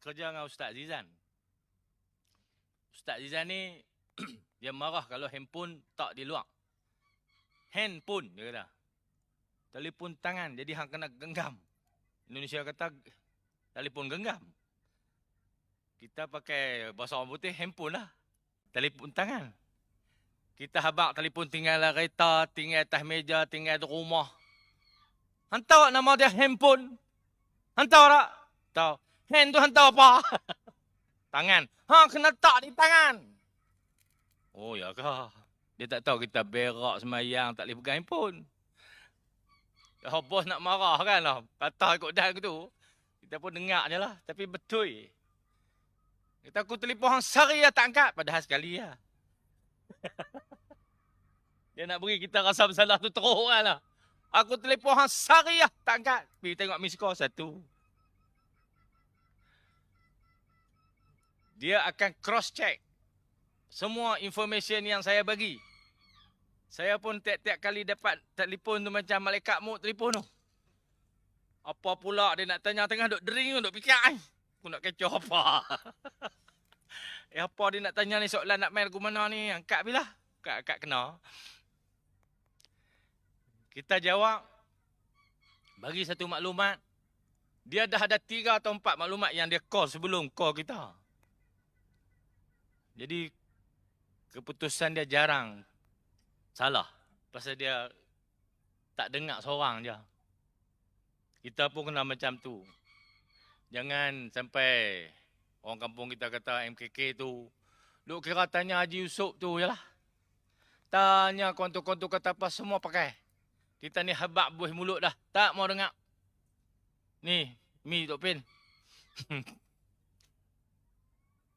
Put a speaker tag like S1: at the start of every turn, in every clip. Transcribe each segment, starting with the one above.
S1: kerja dengan Ustaz Zizan. Ustaz Zizan ni dia marah kalau handphone tak di luar. Handphone dia kata. Telefon tangan jadi hang kena genggam. Indonesia kata telefon genggam. Kita pakai bahasa orang putih handphone lah. Telefon tangan. Kita habaq telefon tinggal dalam kereta, tinggal atas meja, tinggal di rumah. Hantar nama dia handphone. Hantar tak? Tahu. Hand tu hantar apa? Tangan. Kena tak di tangan. Oh ya kah? Dia tak tahu kita berak semayang, tak boleh pegang handphone. Bos nak marah kan lah. Kata ikut dah tu. Kita pun dengar je lah. Tapi betul. Kita aku telefon hang sehari lah tak angkat. Padahal sekali lah. Dia nak beri kita rasa bersalah tu teruk kan lah. Aku telefon hang sehari lah tak angkat. Pergi tengok miss call satu. Dia akan cross check semua information yang saya bagi. Saya pun tiap-tiap kali dapat telefon tu macam malaikat maut telefon tu. Apa pula dia nak tanya tengah duk dering, duk fikir aku nak kecoh apa. Apa dia nak tanya ni soalan nak main lagu mana ni? Angkat bila? Angkat kena. Kita jawab. Bagi satu maklumat. Dia dah ada 3 atau 4 maklumat yang dia call sebelum call kita. Jadi keputusan dia jarang salah. Pasal dia tak dengar seorang je. Kita pun kena macam tu. Jangan sampai orang kampung kita kata MKK tu. Duk kira tanya Haji Yusof tu je lah. Tanya kontu-kontu kata apa semua pakai. Kita ni habak buih mulut dah. Tak mau dengar. Ni, mi Tok Pin.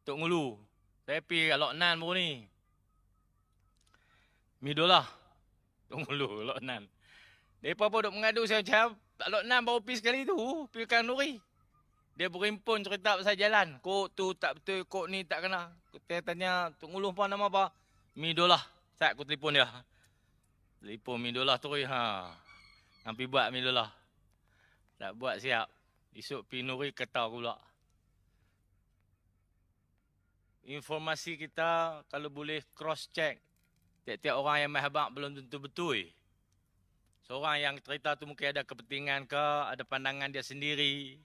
S1: Tok Ngulu. Saya pergi kat Lok Nan baru ni. Mi dolah. Tok Ngulu, Lok Nan. Mereka pun duk mengadu saya macam, tak Lok Nan baru pergi sekali tu. Pergi ke Nuri. Dia berimpun cerita pasal jalan. Kok tu tak betul, kok ni tak kena. Saya tanya, Tok Ngulu apa nama apa? Mi dolah. Saya aku telefon dia. Telefon mi dolah tu. Nampi buat mi dolah. Tak buat siap. Esok pergi Nuri kata aku pula. Informasi kita kalau boleh cross check. Tiap-tiap orang yang main habaq belum tentu betul. Seorang yang cerita tu mungkin ada kepentingan ke, ada pandangan dia sendiri.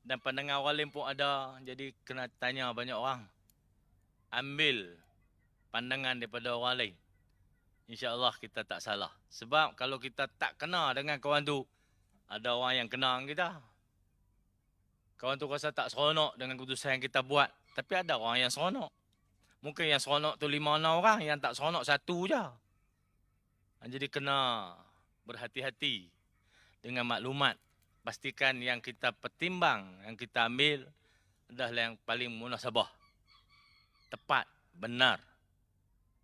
S1: Dan pandangan orang lain pun ada. Jadi kena tanya banyak orang. Ambil pandangan daripada orang lain. InsyaAllah kita tak salah. Sebab kalau kita tak kena dengan kawan tu, ada orang yang kena dengan kita. Kawan tu rasa tak seronok dengan keputusan yang kita buat. Tapi ada orang yang seronok. Mungkin yang seronok tu 5-6 orang. Yang tak seronok 1 je. Jadi kena berhati-hati dengan maklumat. Pastikan yang kita pertimbang, yang kita ambil adalah yang paling munasabah. Tepat, benar.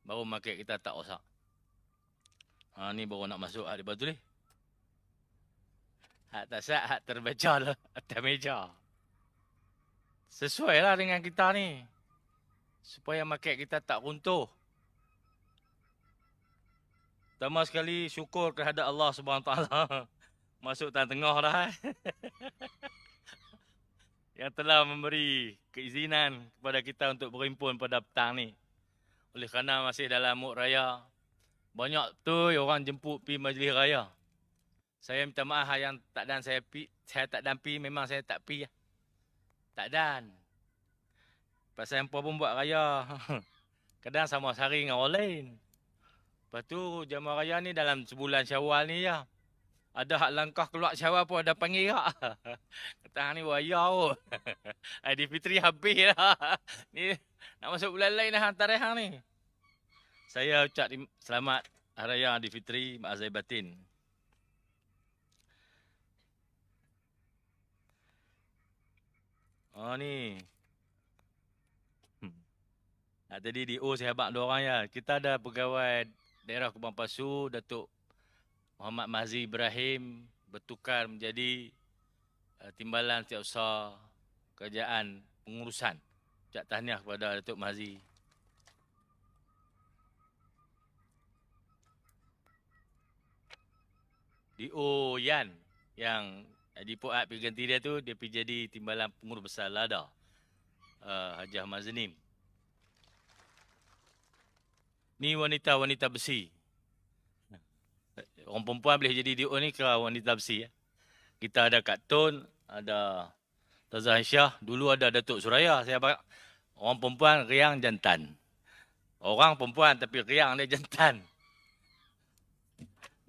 S1: Baru market kita tak rosak. Ni baru nak masuk hak di batu ni. Hak tak sat, hak terbaca lah atas meja. Sesuai lah dengan kita ni. Supaya market kita tak runtuh. Pertama sekali syukur kehadap Allah SWT. Masuk tengah dah. Yang telah memberi keizinan kepada kita untuk berhimpun pada petang ni. Oleh kerana masih dalam mood raya. Banyak tu orang jemput pergi majlis raya. Saya minta maaf yang tak dan saya tak dan pergi, memang saya tak pergi. Tak dan. Pasal hampa pun buat raya. Kadang sama sehari dengan orang lain. Lepas tu jamaah raya ni dalam sebulan Syawal ni je. Ada hak langkah keluar Syawal pun ada panggil tak. Kata ni raya pun. Aidilfitri habis lah. Ni nak masuk bulan lain dah hantar hang ni. Saya ucap selamat Hari Raya Aidilfitri, maaf zahir batin. Ni. Tadi di O saya habaq 2 orang ya. Kita ada pegawai daerah Kubang Pasu, Datuk Muhammad Mahzi Ibrahim bertukar menjadi timbalan setiausaha kerajaan pengurusan. Ucap tahniah kepada Datuk Mahzi. DO Yan yang Jadi Puat pergi ganti dia tu, dia pergi jadi timbalan pengurus besar LADA. Haji Ahmad Zanim. Ni wanita-wanita besi. Orang perempuan boleh jadi DO ni ke wanita besi. Kita ada Kak Tun, ada Tazah Aisyah. Dulu ada Datuk Suraya. Orang perempuan riang jantan. Orang perempuan tapi riang dia jantan.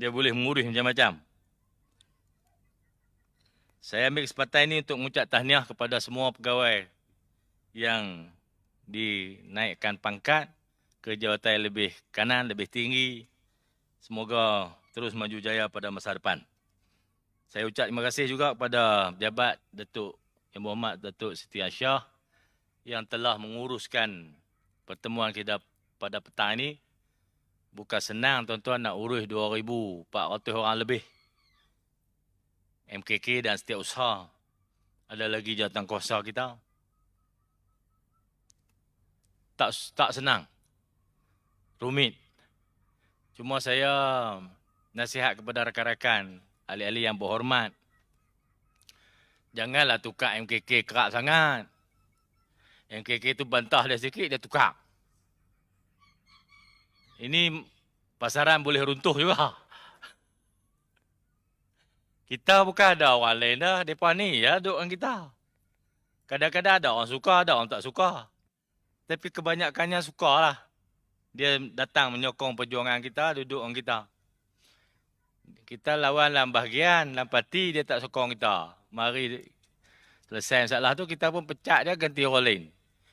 S1: Dia boleh mengurus macam-macam. Saya ambil kesempatan ini untuk mengucap tahniah kepada semua pegawai yang dinaikkan pangkat ke jawatan yang lebih kanan, lebih tinggi. Semoga terus maju jaya pada masa depan. Saya ucap terima kasih juga kepada pejabat Datuk Yang Berhormat Datuk Siti Aisyah yang telah menguruskan pertemuan kita pada petang ini. Bukan senang tuan-tuan nak urus 2,400 orang lebih. MKK dan setiap usaha. Ada lagi jawatan kuasa kita. Tak senang. Rumit. Cuma saya nasihat kepada rakan-rakan, ahli-ahli yang berhormat. Janganlah tukar MKK kerak sangat. MKK tu bantah dia sikit, dia tukar. Ini pasaran boleh runtuh juga. Kita bukan ada orang lain dah. Mereka ni ya duduk dengan kita. Kadang-kadang ada orang suka, ada orang tak suka. Tapi kebanyakannya sukalah. Dia datang menyokong perjuangan kita, duduk dengan kita. Kita lawan dalam bahagian, dalam parti dia tak sokong kita. Mari selesai masalah tu, kita pun pecat dia ganti orang lain.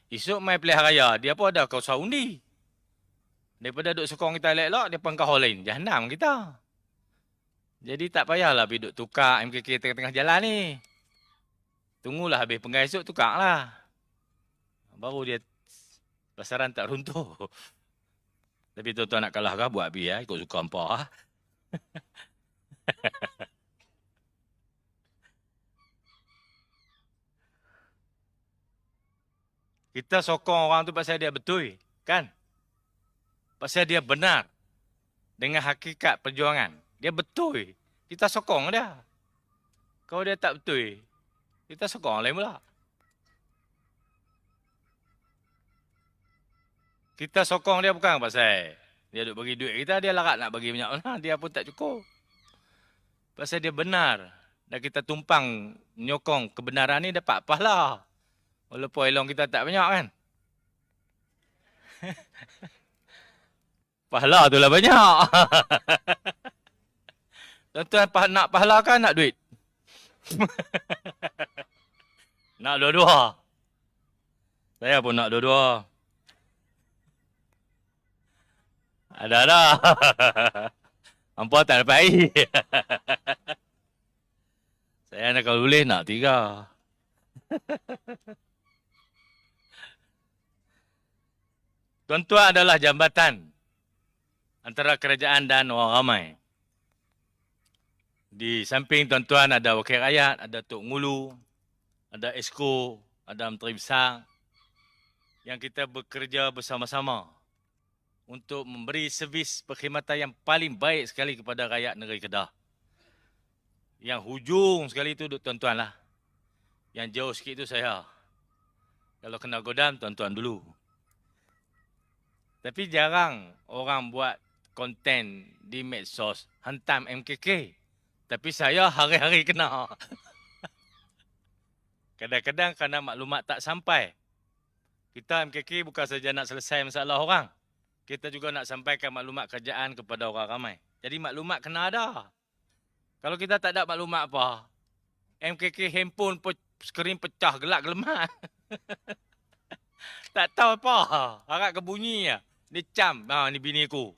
S1: Esok main pilihan raya, dia pun ada kausa undi. Daripada duduk sokong kita elok-elok, dia pangkah orang lain. Jahanam kita. Jadi tak payahlah pergi duduk tukar MKK tengah-tengah jalan ni. Tunggulah habis penggai esok, tukarlah. Baru dia pasaran tak runtuh. Tapi tuan-tuan nak kalah kah buat habis ya, ikut suka hampa ha. Kita sokong orang tu pasal dia betul, kan? Pasal dia benar dengan hakikat perjuangan. Dia betul. Kita sokong dia. Kalau dia tak betul, kita sokong lain pula. Kita sokong dia bukan pasal dia duk bagi duit kita, dia larat nak bagi banyak mana, dia pun tak cukup. Pasal dia benar. Dan kita tumpang menyokong kebenaran ni dapat pahala. Walaupun elong kita tak banyak kan. Pahala tu lah banyak. Tuan-tuan nak pahala kan nak duit? Nak dua-dua. Saya pun nak dua-dua. Ada. Hampa tak dapat air. Saya nak kalau boleh nak 3. Tuan-tuan adalah jambatan antara kerajaan dan orang ramai. Di samping tuan-tuan ada wakil rakyat, ada Tok Ngulu, ada Esko, ada Menteri Besar yang kita bekerja bersama-sama untuk memberi servis perkhidmatan yang paling baik sekali kepada rakyat negeri Kedah. Yang hujung sekali itu tuan-tuan lah. Yang jauh sikit itu saya. Kalau kena godam, tuan-tuan dulu. Tapi jarang orang buat konten di medsos hantam MKK. Tapi saya hari-hari kena. Kadang-kadang kerana maklumat tak sampai. Kita MKK bukan saja nak selesai masalah orang. Kita juga nak sampaikan maklumat kerajaan kepada orang ramai. Jadi maklumat kena ada. Kalau kita tak ada maklumat apa, MKK handphone skrin pecah gelak gelemat. Tak tahu apa. Harap kebunyi ya. Dia cam. Ni bini aku.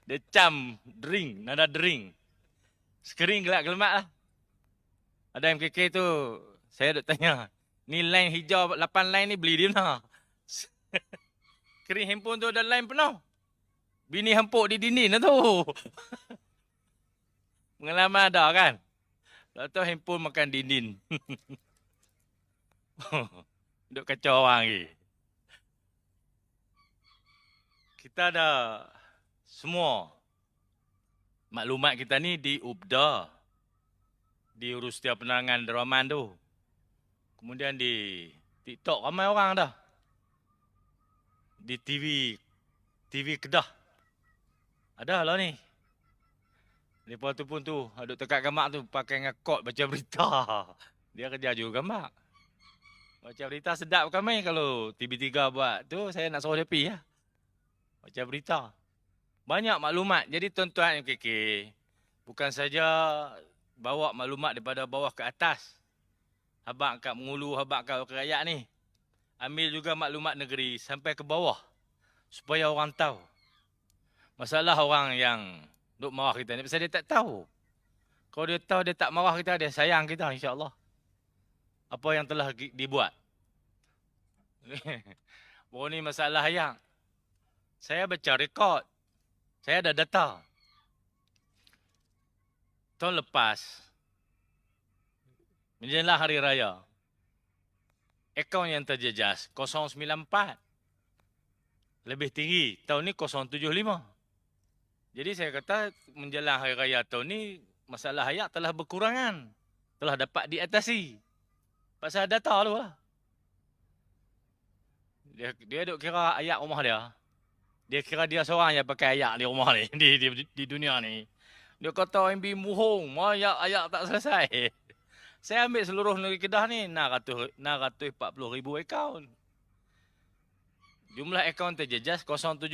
S1: Dia cam drink, nada drink. Skrin gelak gelemat lah. Ada MKK tu, saya duk tanya, ni line hijau 8 line ni beli di mana? Skrin handphone tu ada line penuh. Bini hempuk di dinding lah tu. Pengalaman ada kan? Lepas tu handphone makan dinding. Duk kacau orang lagi. Kita ada semua maklumat kita ni di UPDA. diurus setiap penerangan deraman tu. Kemudian di TikTok ramai orang dah. Di TV Kedah. Ada lah ni. Lepas tu pun tu, aduk tekat gambar tu, pakai ngakot baca berita. Dia kerja juga gambar. Baca berita sedap bukan main kalau TV3 buat tu, saya nak suruh dia pergi lah. Baca berita. Banyak maklumat. Jadi tuan-tuan MKK, bukan saja bawa maklumat daripada bawah ke atas. Habang kat mengulu, habang kat rakyat ni. Ambil juga maklumat negeri sampai ke bawah. Supaya orang tahu. Masalah orang yang duk marah kita ni, pasal dia tak tahu. Kalau dia tahu, dia tak marah kita, dia sayang kita insya-Allah. Apa yang telah dibuat. Baru ni masalah yang saya baca rekod. Saya ada data. Tahun lepas, menjelang hari raya, akaun yang terjejas 094. Lebih tinggi. Tahun ni 075. Jadi saya kata menjelang hari raya tahun ni, masalah ayat telah berkurangan. Telah dapat diatasi. Pasal data tu lah. Dia duk kira ayat rumah dia. Dia kira dia seorang yang pakai ayat di rumah ni. Di dunia ni. Dia kata MB muhung. Ayat tak selesai. Saya ambil seluruh negeri Kedah ni 640,000 akaun. Jumlah akaun terjejas 075.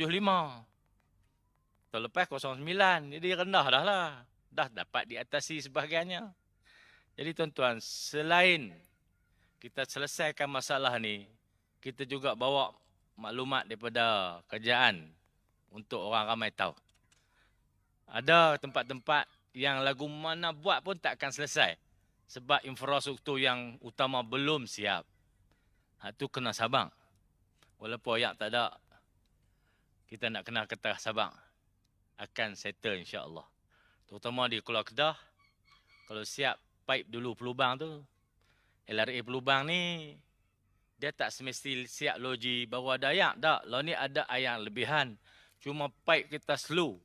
S1: Tahun lepas 09. Jadi rendah dah lah. Dah dapat diatasi sebahagiannya. Jadi tuan-tuan, selain kita selesaikan masalah ni, kita juga bawa maklumat daripada kerajaan untuk orang ramai tahu. Ada tempat-tempat yang lagu mana buat pun tak akan selesai. Sebab infrastruktur yang utama belum siap. Itu kena sabang. Walaupun ayat tak ada, kita nak kena kata sabang. Akan settle insya-Allah. Terutama di Kuala Kedah, kalau siap pipe dulu pelubang tu, LRA pelubang ni, dia tak semesti siap loji baru ada ayak. Tak, lalu ni ada ayak lebihan. Cuma pipe kita slow.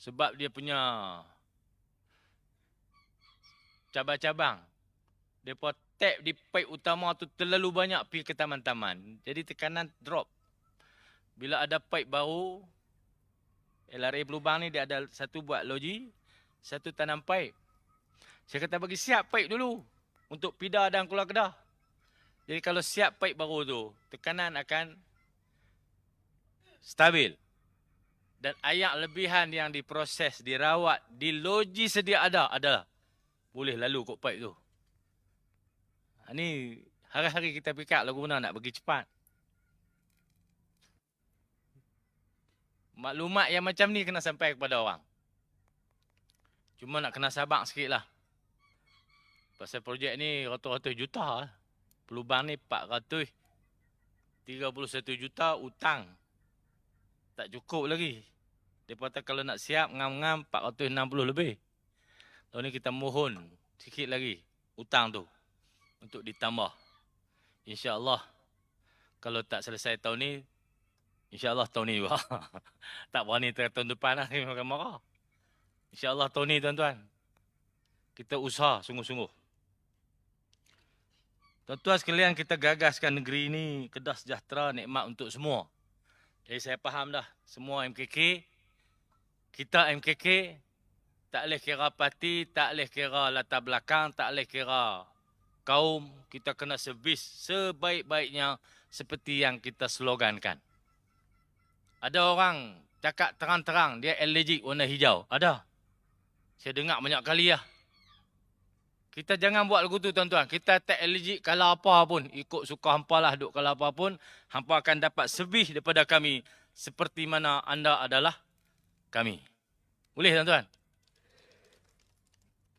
S1: Sebab dia punya cabang-cabang. Depa tap di pipe utama tu terlalu banyak pergi ke taman-taman. Jadi tekanan drop. Bila ada pipe baru, LRA pelubang ni dia ada satu buat loji, satu tanam pipe. Saya kata bagi siap pipe dulu untuk Pida dan Kuala Kedah. Jadi kalau siap pipe baru tu, tekanan akan stabil. Dan ayak lebihan yang diproses, dirawat, di loji sedia ada, adalah boleh lalu kot pipe tu. Ini hari-hari kita fikir lagu mana nak pergi cepat. Maklumat yang macam ni kena sampai kepada orang. Cuma nak kena sabar sikit lah. Pasal projek ni ratus-ratus juta lah. Pelubang ni 431 juta hutang. Tak cukup lagi. Dia kata kalau nak siap ngam-ngam 460 lebih. Tahun ni kita mohon sikit lagi hutang tu untuk ditambah. InsyaAllah kalau tak selesai tahun ni, InsyaAllah tahun ni juga. Tak berani tahun depan lah. Makan marah. InsyaAllah tahun ni tuan-tuan. Kita usaha sungguh-sungguh. Tuan-tuan sekalian, kita gagaskan negeri ini Kedah sejahtera, nikmat untuk semua. Jadi saya faham dah. Semua MKK. Kita MKK. Tak boleh kira parti, tak boleh kira latar belakang, tak boleh kira kaum. Kita kena servis sebaik-baiknya seperti yang kita slogankan. Ada orang cakap terang-terang dia allergic warna hijau. Ada. Saya dengar banyak kali lah. Kita jangan buat lagu tu tuan-tuan. Kita tak allergic kalau apa pun. Ikut suka hampa lah duk kalau apa pun. Hampa akan dapat servis daripada kami. Seperti mana anda adalah kami. Boleh tuan-tuan?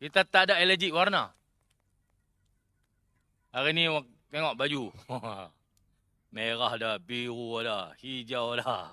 S1: Kita tak ada allergic warna. Hari ni tengok baju. Merah dah, biru dah, hijau dah.